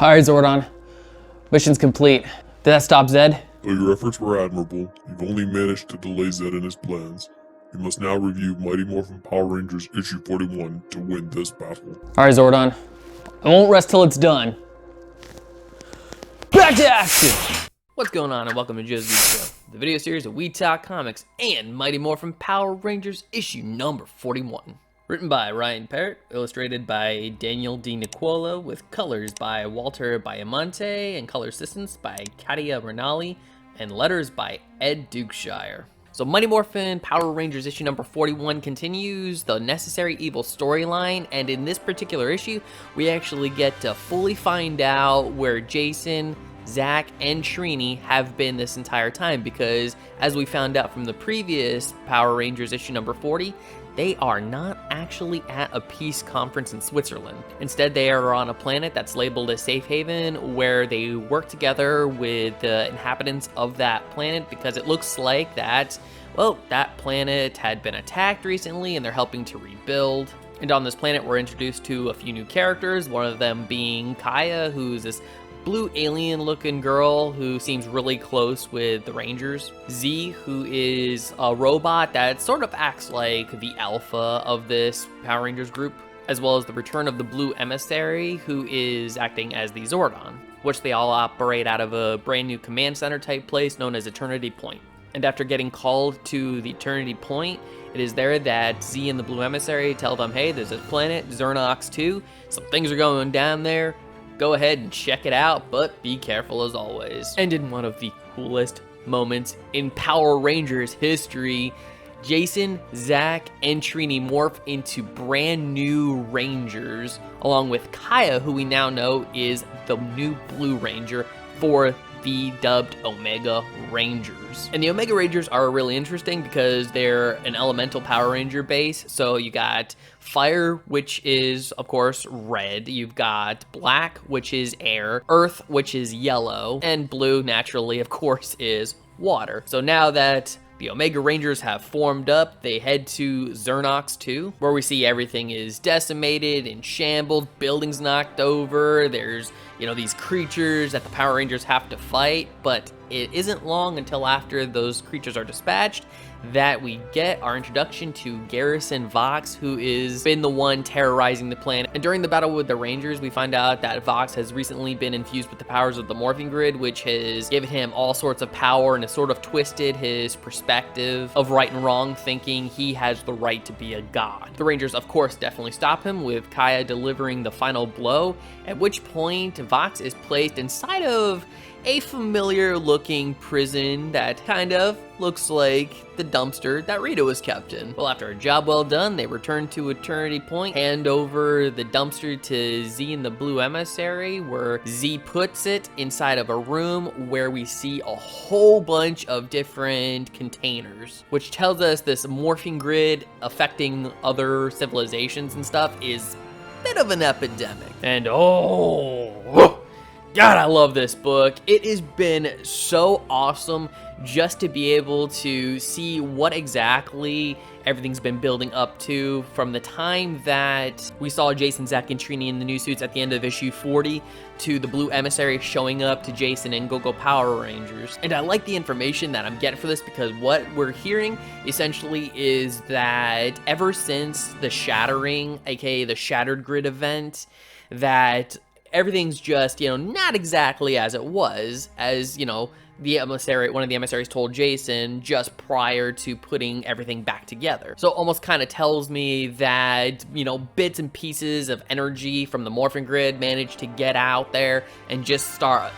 Alright, Zordon. Mission's complete. Did that stop Zed? Though your efforts were admirable, you've only managed to delay Zed and his plans. You must now review Mighty Morphin Power Rangers issue 41 to win this battle. Alright, Zordon. I won't rest till it's done. Back to action! What's going on, and welcome to Joe's Geek Show, the video series of We Talk Comics and Mighty Morphin Power Rangers issue number 41. Written by Ryan Parrott, illustrated by Daniel D. Nicola, with colors by Walter Baiamonte and color assistance by Katia Renali, and letters by Ed Dukeshire. So Mighty Morphin Power Rangers issue number 41 continues the Necessary Evil storyline, and in this particular issue, we actually get to fully find out where Jason, Zach, and Trini have been this entire time, because as we found out from the previous Power Rangers issue number 40, they are not actually at a peace conference in Switzerland. Instead, they are on a planet that's labeled as Safe Haven, where they work together with the inhabitants of that planet, because it looks like that, well, that planet had been attacked recently and they're helping to rebuild. And on this planet, we're introduced to a few new characters, one of them being Kaya, who's this blue alien looking girl who seems really close with the Rangers. Z, who is a robot that sort of acts like the alpha of this Power Rangers group, as well as the return of the blue emissary, who is acting as the Zordon, which they all operate out of a brand new command center type place known as Eternity Point. And after getting called to the Eternity Point, it is there that Z and the blue emissary tell them, hey, there's a planet, Zernox 2, some things are going down there. Go ahead and check it out, but be careful as always. And in one of the coolest moments in Power Rangers history, Jason, Zach, and Trini morph into brand new Rangers, along with Kaya, who we now know is the new Blue Ranger for the dubbed Omega Rangers. And the Omega Rangers are really interesting because they're an elemental Power Ranger base. So you got fire, which is, of course, red. You've got black, which is air. Earth, which is yellow. And blue, naturally, of course, is water. So now that the Omega Rangers have formed up, they head to Zernox 2, where we see everything is decimated and shambled, buildings knocked over, there's, these creatures that the Power Rangers have to fight, but it isn't long until after those creatures are dispatched that we get our introduction to Garrison Vox, who is been the one terrorizing the planet. And during the battle with the Rangers, we find out that Vox has recently been infused with the powers of the Morphin Grid, which has given him all sorts of power and has sort of twisted his perspective of right and wrong, thinking he has the right to be a god. The Rangers, of course, definitely stop him, with Kaya delivering the final blow, at which point Vox is placed inside of a familiar looking prison that kind of looks like the dumpster that Rita was kept in. Well, after a job well done, they return to Eternity Point, hand over the dumpster to Z and the blue emissary, where Z puts it inside of a room where we see a whole bunch of different containers, which tells us this morphing grid affecting other civilizations and stuff is a bit of an epidemic. And God, I love this book. It has been so awesome just to be able to see what exactly everything's been building up to, from the time that we saw Jason, Zach, and Trini in the new suits at the end of issue 40 to the blue emissary showing up to Jason and Go-Go Power Rangers. And I like the information that I'm getting for this, because what we're hearing essentially is that ever since the shattering, aka the Shattered Grid event, that everything's just, not exactly as it was, as, the emissary, one of the emissaries told Jason just prior to putting everything back together. So it almost kind of tells me that, bits and pieces of energy from the Morphin Grid managed to get out there and just start,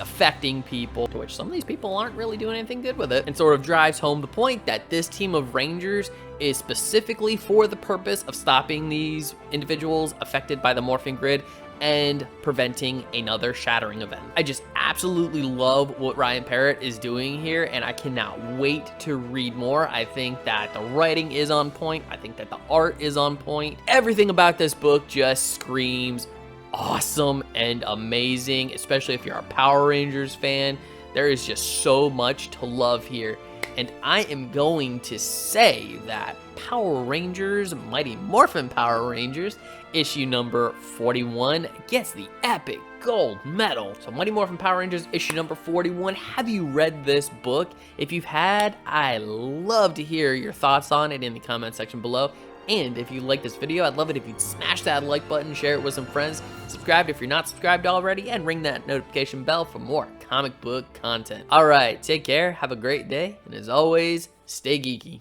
affecting people, to which some of these people aren't really doing anything good with it, and sort of drives home the point that this team of Rangers is specifically for the purpose of stopping these individuals affected by the Morphin Grid and preventing another shattering event. I just absolutely love what Ryan Parrott is doing here, and I cannot wait to read more. I think that the writing is on point. I think that the art is on point. Everything about this book just screams awesome and amazing, especially if you're a Power Rangers fan. There is just so much to love here. And I am going to say that Power Rangers, Mighty Morphin Power Rangers, issue number 41 gets the epic gold medal. So Mighty Morphin Power Rangers issue number 41. Have you read this book? If you've had, I love to hear your thoughts on it in the comment section below. And if you like this video, I'd love it if you'd smash that like button, share it with some friends, subscribe if you're not subscribed already, and ring that notification bell for more comic book content. Alright, take care, have a great day, and as always, stay geeky.